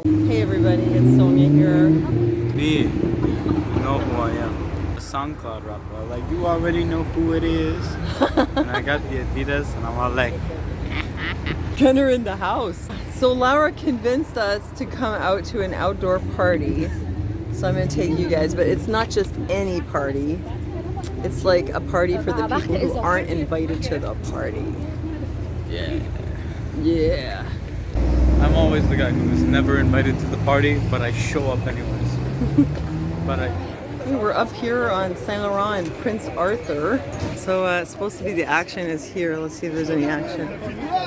Hey everybody, it's Sonia here. Me, you know who I am. A SoundCloud rapper. Like, you already know who it is. And I got the Adidas and I'm all like, Gunner in the house. So Laura convinced us to come out to an outdoor party. So I'm gonna take you guys, but it's not just any party. It's like a party for the people who aren't invited to the party. yeah. Yeah. I'm always the guy who is never invited to the party, but I show up anyways. We're up here on Saint Laurent and Prince Arthur. So it's supposed to be the action is here. Let's see if there's any action.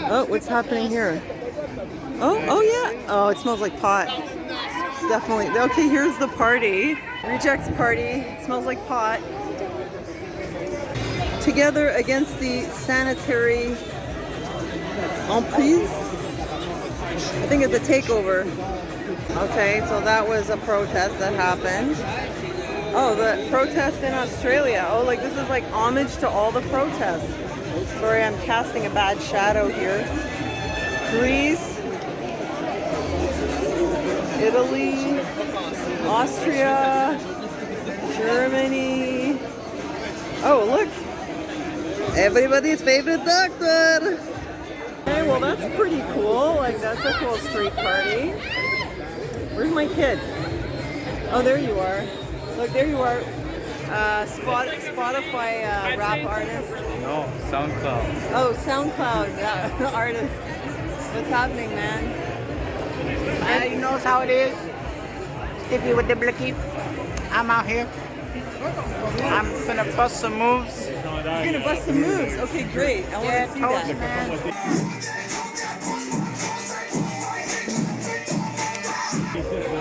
Oh, what's happening here? Oh yeah. Oh, it smells like pot. It's definitely, okay, here's the party. Rejects party. It smells like pot. Together against the sanitary emprise. I think it's a takeover. Okay, so that was a protest that happened. Oh, the protest in Australia. Oh, like this is like homage to all the protests. Sorry, I'm casting a bad shadow here. Greece, Italy, Austria, Germany. Oh, look. Everybody's favorite doctor. Okay, well that's pretty cool. Like that's a cool street party. Where's my kid? Oh, there you are. Look, there you are. Spotify rap artist. No, SoundCloud. Oh, SoundCloud artist. What's happening, man? He knows how it is. Stiffy with the blicky. I'm out here. I'm finna bust some moves. You're gonna bust some moves. Okay, great. I want to see that. Man.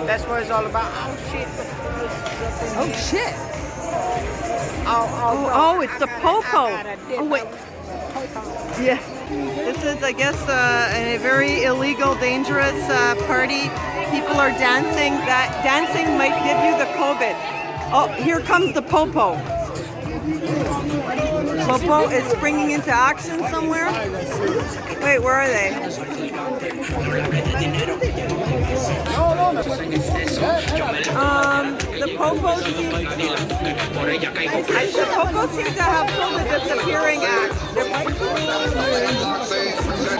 That's what it's all about. Oh shit. Oh shit. Oh, it's the popo. Oh wait. Yeah. This is, I guess, a very illegal, dangerous party. People are dancing. That dancing might give you the COVID. Oh, here comes the popo. Popo is springing into action somewhere. Wait, where are they? The Popo seem to have pulled a disappearing act.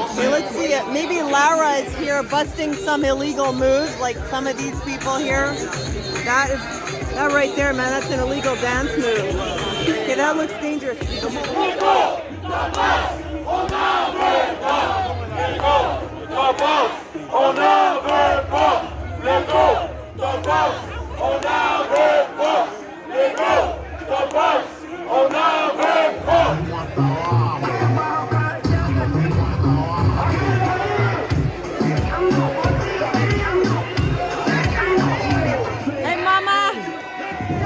Okay, let's see it. Maybe Laura is here busting some illegal moves, like some of these people here. That right there, man, that's an illegal dance move. Okay, that looks dangerous. Hey, mama.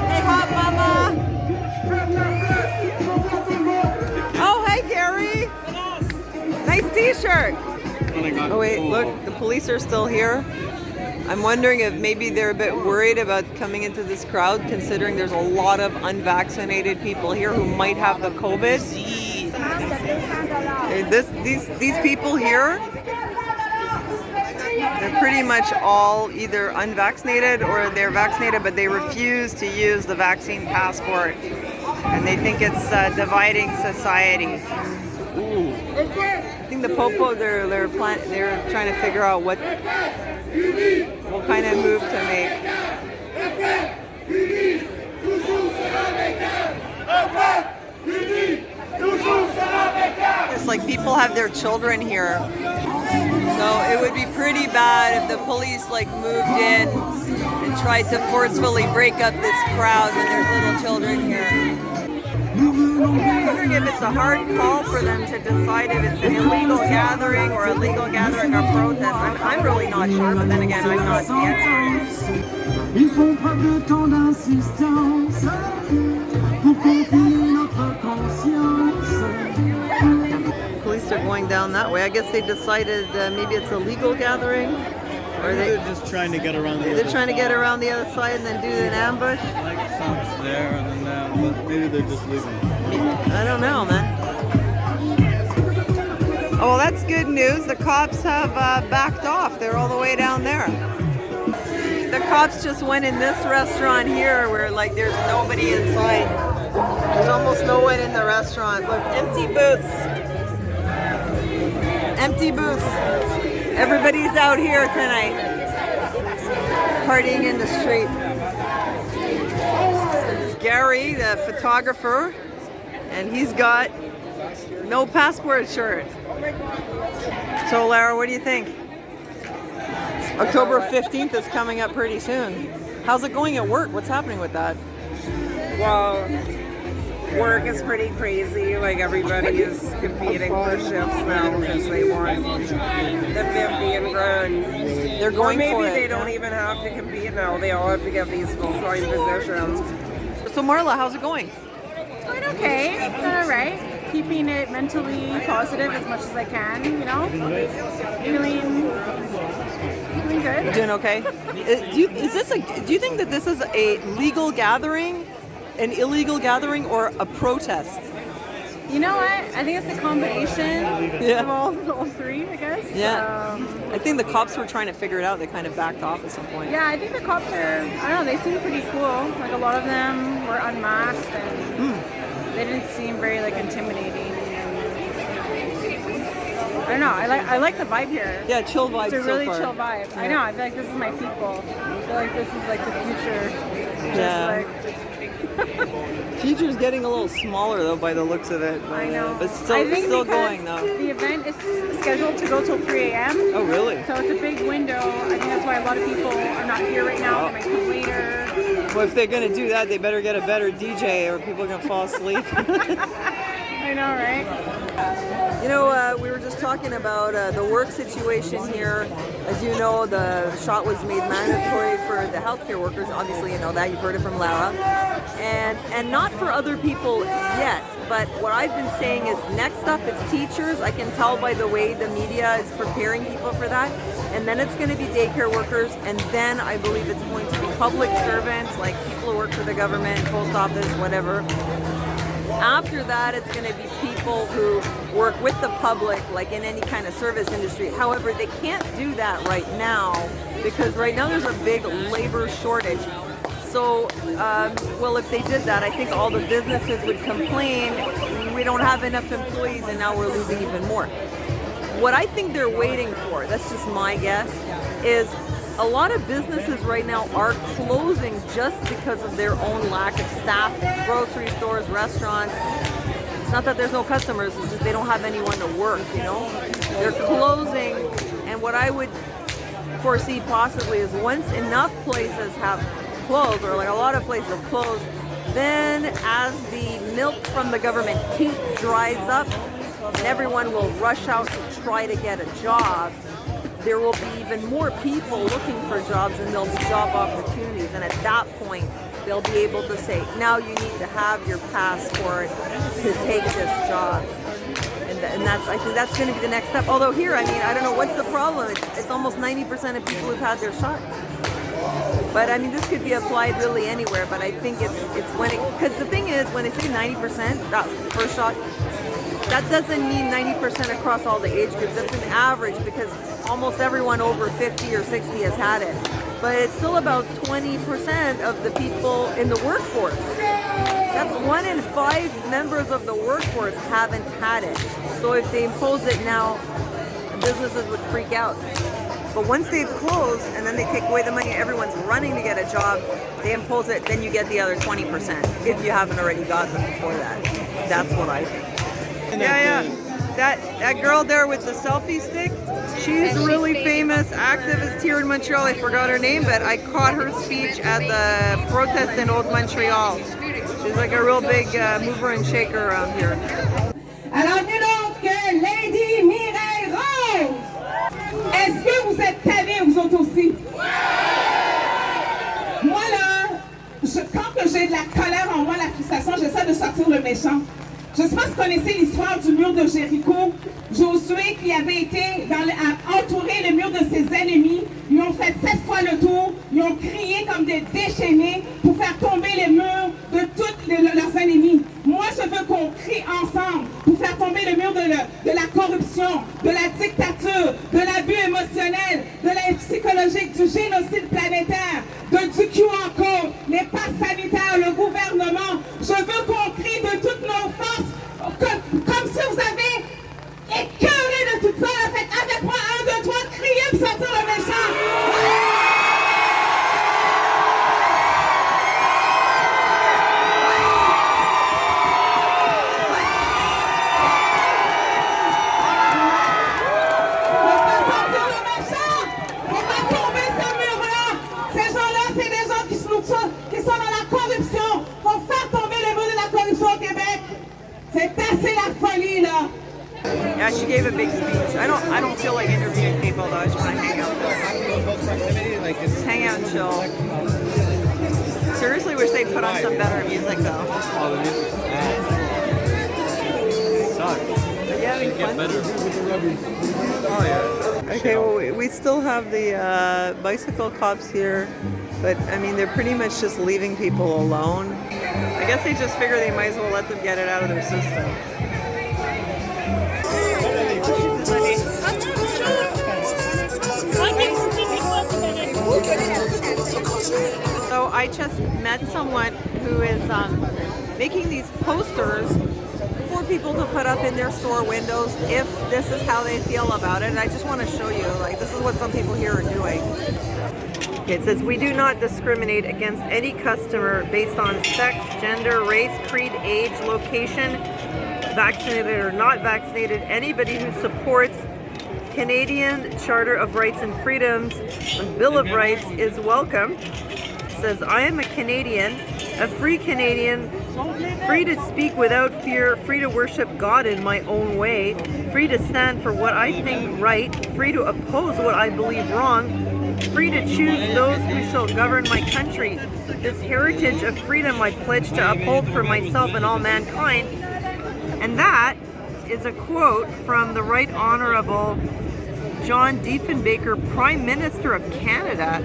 Hey, hot mama. Oh, hey, Gary. Nice t-shirt. Oh, wait, look, the police are still here. I'm wondering if maybe they're a bit worried about coming into this crowd, considering there's a lot of unvaccinated people here who might have the COVID. Okay, these people here, they're pretty much all either unvaccinated or they're vaccinated, but they refuse to use the vaccine passport, and they think it's dividing society. Ooh. I think the Popo, they're trying to figure out what kind of move to make. It's like people have their children here, so it would be pretty bad if the police like moved in and tried to forcefully break up this crowd when there's little children here. I'm wondering if it's a hard call for them to decide if it's an illegal gathering or a legal gathering or protest. I'm really not sure, but then again, I'm not the expert. Ils font preuve de tant d'insistance pour confier notre conscience. Police are going down that way. I guess they decided maybe it's a legal gathering, or They're just trying to get around the they're trying to get around the other side and then do an ambush. Like some's there and then but maybe they're just leaving. I don't know, man. Oh, well, that's good news. The cops have backed off. They're all the way down there. The cops just went in this restaurant here where like there's nobody inside. There's almost no one in the restaurant. Look, empty booths. Empty booths. Everybody's out here tonight, partying in the street. Gary, the photographer, and he's got no passport shirt. So Lara, what do you think? October 15th is coming up pretty soon. How's it going at work? What's happening with that? Well, work is pretty crazy. Like everybody is competing for shifts now because they want the 50 and grand. They're going or maybe for it. they don't even have to compete now. They all have to get these full-time positions. So Marla, how's it going? It's going okay. It's going all right. Keeping it mentally positive as much as I can, you know? Feeling good. Doing okay? Do you think that this is a legal gathering, an illegal gathering, or a protest? You know what? I think it's a combination of all three, I guess. Yeah. I think the cops were trying to figure it out. They kind of backed off at some point. Yeah, I think the cops are, I don't know, they seem pretty cool. Like a lot of them were unmasked and they didn't seem very like intimidating. I don't know, I like the vibe here. Yeah, chill vibe. It's a really so far. chill vibe. Yeah. I know, I feel like this is my people. I feel like this is like the future. Yeah. Future's getting a little smaller though by the looks of it. But, I know. But still, I think still because going though. the event is scheduled to go till 3 a.m. Oh really? So it's a big window. I think that's why a lot of people are not here right now. They might come later. Well, if they're gonna do that, they better get a better DJ or people are gonna fall asleep. I know, right? You know, we were just talking about the work situation here. As you know, the shot was made mandatory for the healthcare workers. Obviously, you know that. You've heard it from Lara. And not for other people yet. But what I've been saying is next up is teachers. I can tell by the way the media is preparing people for that. And then it's going to be daycare workers. And then I believe it's going to be public servants, like people who work for the government, post office, whatever. After that, it's going to be people who work with the public, like in any kind of service industry. However, they can't do that right now because right now there's a big labor shortage. So, well, if they did that, I think all the businesses would complain, we don't have enough employees and now we're losing even more. What I think they're waiting for, that's just my guess, is a lot of businesses right now are closing just because of their own lack of staff. Grocery stores, restaurants. It's not that there's no customers, it's just they don't have anyone to work, you know? They're closing, and what I would foresee possibly is once enough places have closed, or like a lot of places have closed, then as the milk from the government heat dries up, and everyone will rush out to try to get a job, there will be even more people looking for jobs and there'll be job opportunities. And at that point, they'll be able to say, now you need to have your passport to take this job. And that's, I think that's going to be the next step. Although here, I mean, I don't know, what's the problem? It's almost 90% of people who've had their shot. But I mean, this could be applied really anywhere, but I think it's when it, because the thing is, when they say 90%, that first shot, that doesn't mean 90% across all the age groups. That's an average because almost everyone over 50 or 60 has had it. But it's still about 20% of the people in the workforce. That's 1 in 5 members of the workforce haven't had it. So if they impose it now, businesses would freak out. But once they've closed and then they take away the money, everyone's running to get a job, they impose it, then you get the other 20% if you haven't already got them before that. That's what I think. Yeah. That girl there with the selfie stick, she's really famous activist here in Montreal. I forgot her name, but I caught her speech at the protest in Old Montreal. She's like a real big mover and shaker around here. Alors, dis donc, Lady Mireille Rose, est-ce que vous êtes tannés, vous autres aussi? Moi, là, quand j'ai de la colère en moi, la frustration, j'essaie de sortir le méchant. Je ne sais pas si vous connaissez l'histoire du mur de Jéricho. Josué, qui avait été à entourer le mur de ses ennemis, ils ont fait 7 fois le tour, ils ont crié comme des déchaînés pour faire tomber les murs de tous leurs ennemis. Moi, je veux qu'on crie ensemble pour faire tomber le mur de la corruption, idéologique du génocide planétaire, du Q encore, les passes sanitaires, le gouvernement. Je veux qu'on crie de toutes nos forces, comme si vous avez écœuré de tout ça. Fait avec moi, 1, 2, 3, criez pour sortir le méchant. Yeah, she gave a big speech. I don't feel like interviewing people though. I just want to hang out. Just hang out and chill. Seriously, wish they put on some better music though. Oh, the music's ass. Sucks. Are you having fun? Oh yeah. Okay, well, we still have the bicycle cops here, but I mean, they're pretty much just leaving people alone. I guess they just figure they might as well let them get it out of their system. So I just met someone who is making these posters for people to put up in their store windows if this is how they feel about it. And I just want to show you, like, this is what some people here are doing. It says, we do not discriminate against any customer based on sex, gender, race, creed, age, location, vaccinated or not vaccinated. Anybody who supports Canadian Charter of Rights and Freedoms and Bill of Rights is welcome. It says, I am a Canadian, a free Canadian, free to speak without fear, free to worship God in my own way, free to stand for what I think right, free to oppose what I believe wrong, free to choose those who shall govern my country. This heritage of freedom I pledge to uphold for myself and all mankind. And that is a quote from the Right Honourable John Diefenbaker, Prime Minister of Canada.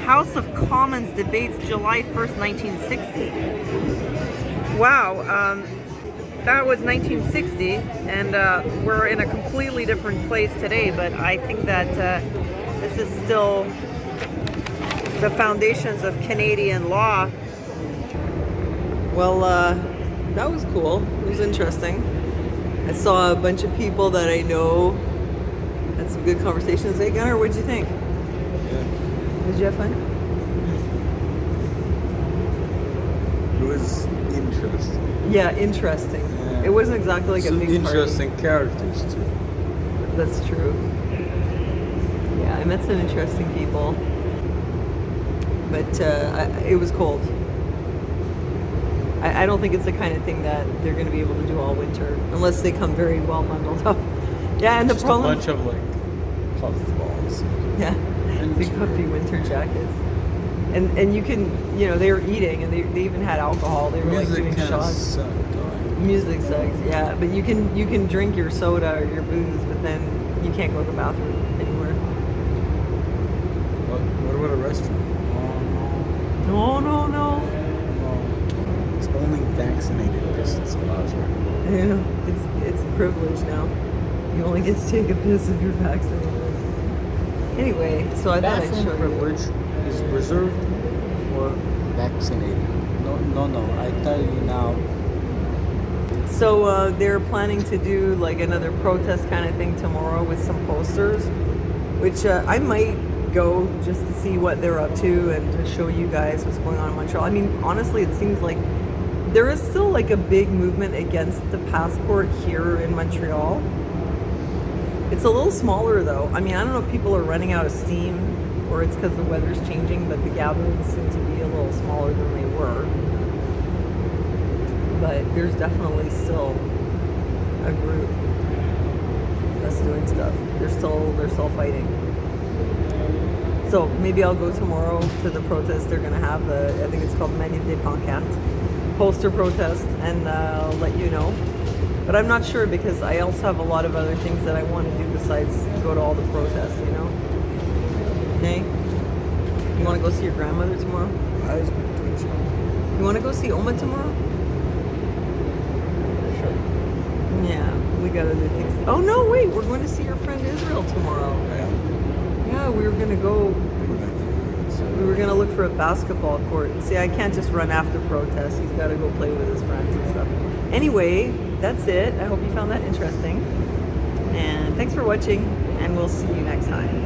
House of Commons debates July 1st, 1960. Wow, that was 1960, and we're in a completely different place today, but I think that this is still the foundations of Canadian law. Well, that was cool. It was interesting. I saw a bunch of people that I know. Had some good conversations. Hey, Gunnar, what'd you think? Did you have fun? It was interesting. Yeah, interesting. Yeah. It wasn't exactly like Some a big interesting party. characters too. That's true. Yeah, I met some interesting people. But it was cold. I don't think it's the kind of thing that they're going to be able to do all winter. Unless they come very well bundled up. Yeah, and the Just problem... a bunch of like puffballs. Yeah, big puffy winter jackets. And you can, you know, they were eating and they even had alcohol. They were like doing shots. Music sucks, yeah. But you can drink your soda or your booze, but then you can't go to the bathroom anywhere. What about a restaurant? No. It's only vaccinated business allows her. You know, it's a privilege now. You only get to take a piss if you're vaccinated. Anyway, so I thought I'd show you. Privilege is reserved for vaccinated. No, I tell you now. So they're planning to do like another protest kind of thing tomorrow with some posters, which I might go just to see what they're up to and to show you guys what's going on in Montreal. I mean, honestly, it seems like there is still like a big movement against the passport here in Montreal. It's a little smaller though. I mean, I don't know if people are running out of steam or it's because the weather's changing, but the gatherings seem to be a little smaller than they were. But there's definitely still a group that's doing stuff. They're still fighting. So maybe I'll go tomorrow to the protest. They're gonna have I think it's called Manif des Pancartes, poster protest, and I'll let you know. But I'm not sure because I also have a lot of other things that I want to do besides go to all the protests, you know? Okay? You want to go see your grandmother tomorrow? I was doing something. You want to go see Oma tomorrow? Sure. Yeah, we got other things. Oh no, wait, we're going to see your friend Israel tomorrow. Yeah. Yeah, we were going gonna go. We were gonna look for a basketball court. See, I can't just run after protests. He's got to go play with his friends and stuff. Anyway, that's it. I hope you found that interesting. And thanks for watching, and we'll see you next time.